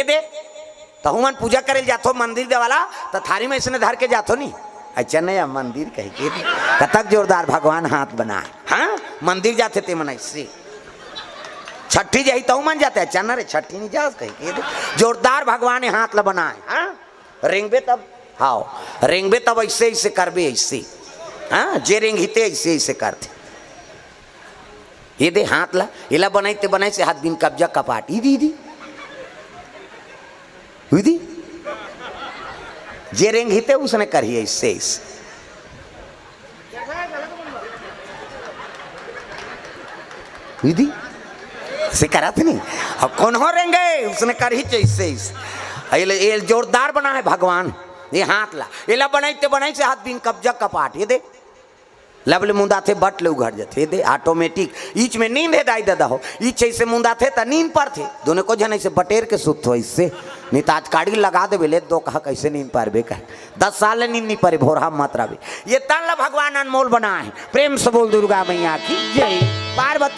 दे तो हुमन पूजा करे जाथो मंदिर दे वाला तो थारी में इसने धर के जाथो नहीं। अच्छा नहीं मंदिर कह के कतक जोरदार भगवान हाथ बनाए। हाँ मंदिर जाते ते मन ऐसे छठी जाई तो मन जाते। अच्छा ना रे छठी नहीं जाओ कह के जोरदार भगवान ने हाथ ला बनाए। हाँ रेंगबे तब हाओ रेंगबे तब ऐसे ऐसे करबे ऐसे। हाँ जे रेंगते ऐसे ऐसे करते ये दे हाथ ला इला बनाते बनाए से हाथ बिन कब्जा कपाट दीदी हुई जे रेंगते उसने करिए इससे हुई से करा थे नहीं। अब कौन हो रेंगे उसने कर ही चाहिए जोरदार बना है भगवान। ये हाथ ला इला बनाते बनाई से हाथ बिन कब्जा कपाट ये दे लबले मुंदा थे बट ले उघड़ जाते दे ऑटोमेटिक ईच में नींद है दाई दादा हो ईच ऐसे मुंदा थे तो नींद पर थे दोनों को जन ऐसे बटेर के सुत हो इससे नहीं तो आज काड़ी लगा दे बेले दो कहा कैसे नींद पार बे कह 10 साल नींद नहीं पारे भोरा मात्रा भी ये तन भगवान अनमोल बना है। प्रेम से बोल दुर्गा मैया की जय। पार्वती